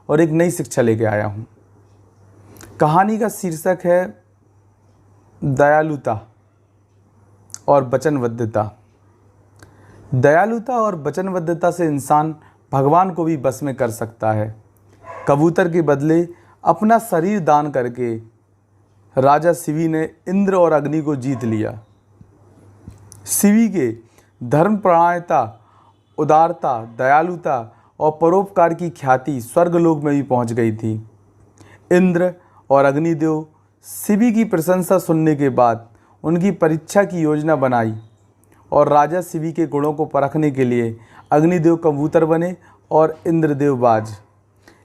और एक नई शिक्षा लेके आया हूँ। कहानी का शीर्षक है दयालुता और वचनबद्धता। दयालुता और वचनबद्धता से इंसान भगवान को भी बस में कर सकता है। कबूतर के बदले अपना शरीर दान करके राजा शिवी ने इंद्र और अग्नि को जीत लिया। शिवी के धर्मपरायणता, उदारता, दयालुता और परोपकार की ख्याति स्वर्गलोक में भी पहुंच गई थी। इंद्र और अग्निदेव शिवी की प्रशंसा सुनने के बाद उनकी परीक्षा की योजना बनाई और राजा शिवी के गुणों को परखने के लिए अग्निदेव कबूतर बने और इंद्रदेव बाज।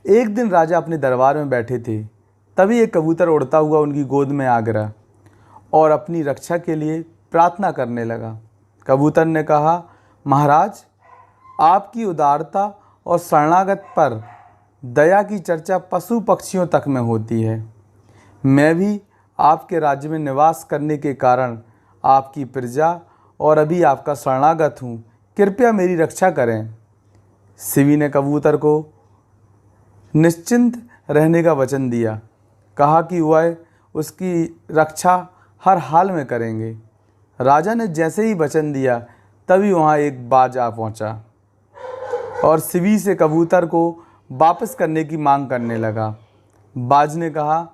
एक दिन राजा अपने दरबार में बैठे थे, तभी एक कबूतर उड़ता हुआ उनकी गोद में आ गिरा और अपनी रक्षा के लिए प्रार्थना करने लगा। कबूतर ने कहा, महाराज, आपकी उदारता और शरणागत पर दया की चर्चा पशु पक्षियों तक में होती है। मैं भी आपके राज्य में निवास करने के कारण आपकी प्रजा और अभी आपका शरणागत हूँ, कृपया मेरी रक्षा करें। शिवी ने कबूतर को निश्चिंत रहने का वचन दिया, कहा कि वह उसकी रक्षा हर हाल में करेंगे। राजा ने जैसे ही वचन दिया तभी वहाँ एक बाज आ पहुँचा और शिवी से कबूतर को वापस करने की मांग करने लगा। बाज ने कहा,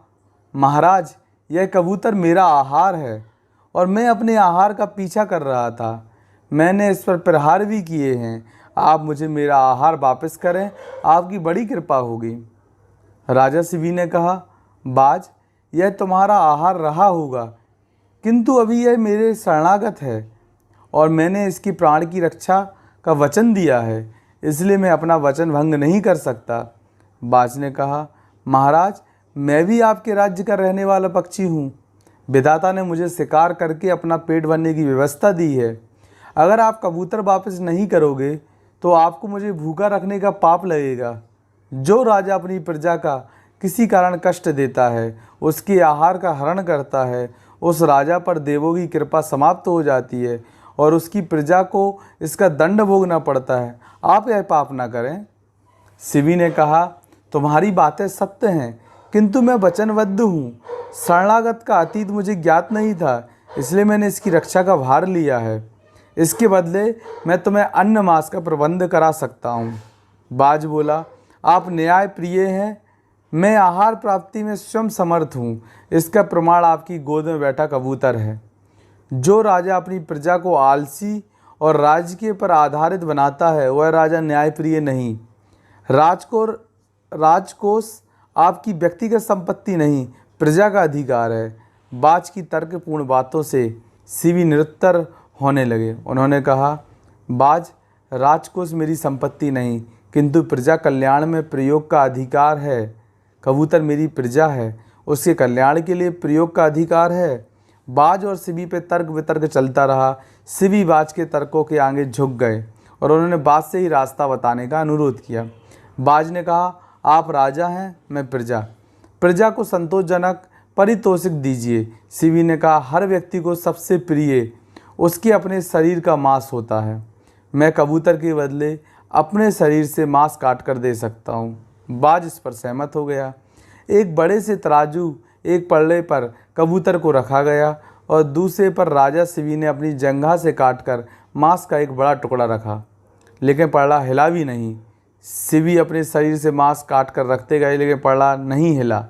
महाराज, यह कबूतर मेरा आहार है और मैं अपने आहार का पीछा कर रहा था। मैंने इस पर प्रहार भी किए हैं। आप मुझे मेरा आहार वापस करें, आपकी बड़ी कृपा होगी। राजा शिवी ने कहा, बाज, यह तुम्हारा आहार रहा होगा, किंतु अभी यह मेरे शरणागत है और मैंने इसकी प्राण की रक्षा का वचन दिया है, इसलिए मैं अपना वचन भंग नहीं कर सकता। बाज ने कहा, महाराज, मैं भी आपके राज्य का रहने वाला पक्षी हूँ। विधाता ने मुझे शिकार करके अपना पेट भरने की व्यवस्था दी है। अगर आप कबूतर वापस नहीं करोगे तो आपको मुझे भूखा रखने का पाप लगेगा। जो राजा अपनी प्रजा का किसी कारण कष्ट देता है, उसके आहार का हरण करता है, उस राजा पर देवों की कृपा समाप्त हो जाती है और उसकी प्रजा को इसका दंड भोगना पड़ता है। आप यह पाप ना करें। शिवी ने कहा, तुम्हारी बातें सत्य हैं, किंतु मैं वचनबद्ध हूँ। शरणागत का अतीत मुझे ज्ञात नहीं था, इसलिए मैंने इसकी रक्षा का भार लिया है। इसके बदले मैं तुम्हें अन्न मास का प्रबंध करा सकता हूँ। बाज बोला, आप न्याय प्रिय हैं। मैं आहार प्राप्ति में स्वयं समर्थ हूँ। इसका प्रमाण आपकी गोद में बैठा कबूतर है। जो राजा अपनी प्रजा को आलसी और राजकीय पर आधारित बनाता है, वह राजा न्यायप्रिय नहीं। राजकोष आपकी व्यक्तिगत संपत्ति नहीं, प्रजा का अधिकार है। बाज की तर्कपूर्ण बातों से शिवी निरुत्तर होने लगे। उन्होंने कहा, बाज, राजकोष मेरी संपत्ति नहीं, किंतु प्रजा कल्याण में प्रयोग का अधिकार है। कबूतर मेरी प्रजा है, उसके कल्याण के लिए प्रयोग का अधिकार है। बाज और शिवी पे तर्क वितर्क चलता रहा। शिवी बाज के तर्कों के आगे झुक गए और उन्होंने बाज से ही रास्ता बताने का अनुरोध किया। बाज ने कहा, आप राजा हैं, मैं प्रजा को संतोषजनक पारितोषिक दीजिए। शिवी ने कहा, हर व्यक्ति को सबसे प्रिय उसके अपने शरीर का मांस होता है। मैं कबूतर के बदले अपने शरीर से मांस काट कर दे सकता हूँ। बाज इस पर सहमत हो गया। एक बड़े से तराजू एक पल्ले पर कबूतर को रखा गया और दूसरे पर राजा शिवी ने अपनी जंघा से काटकर मांस का एक बड़ा टुकड़ा रखा, लेकिन पल्ला हिला भी नहीं। शिवी अपने शरीर से मांस काट कर रखते गए, लेकिन पल्ला नहीं हिला।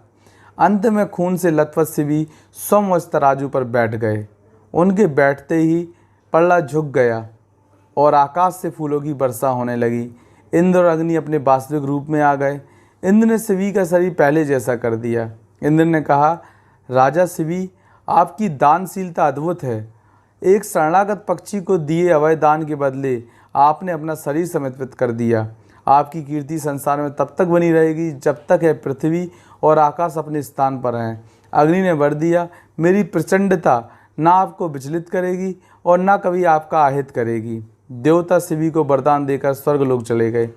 अंत में खून से लथपथ शिवी स्वयं उस तराजू पर बैठ गए। उनके बैठते ही पल्ला झुक गया और आकाश से फूलों की वर्षा होने लगी। इंद्र और अग्नि अपने वास्तविक रूप में आ गए। इंद्र ने शिवी का शरीर पहले जैसा कर दिया। इंद्र ने कहा, राजा शिवी, आपकी दानशीलता अद्भुत है। एक शरणागत पक्षी को दिए अभय दान के बदले आपने अपना शरीर समर्पित कर दिया। आपकी कीर्ति संसार में तब तक बनी रहेगी जब तक है पृथ्वी और आकाश अपने स्थान पर हैं। अग्नि ने वर दिया, मेरी प्रचंडता ना आपको विचलित करेगी और ना कभी आपका आहित करेगी। देवता शिवी को वरदान देकर स्वर्गलोक चले गए।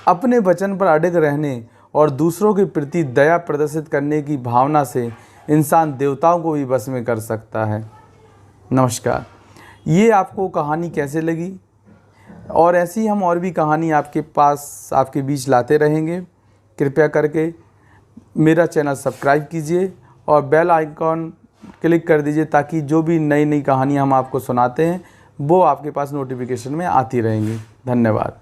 अपने वचन पर अडिग रहने और दूसरों के प्रति दया प्रदर्शित करने की भावना से इंसान देवताओं को भी बस में कर सकता है। नमस्कार। ये आपको कहानी कैसे लगी? और ऐसी हम और भी कहानी आपके पास आपके बीच लाते रहेंगे। कृपया करके मेरा चैनल सब्सक्राइब कीजिए और बेल आइकॉन क्लिक कर दीजिए, ताकि जो भी नई नई कहानियाँ हम आपको सुनाते हैं वो आपके पास नोटिफिकेशन में आती रहेंगी। धन्यवाद।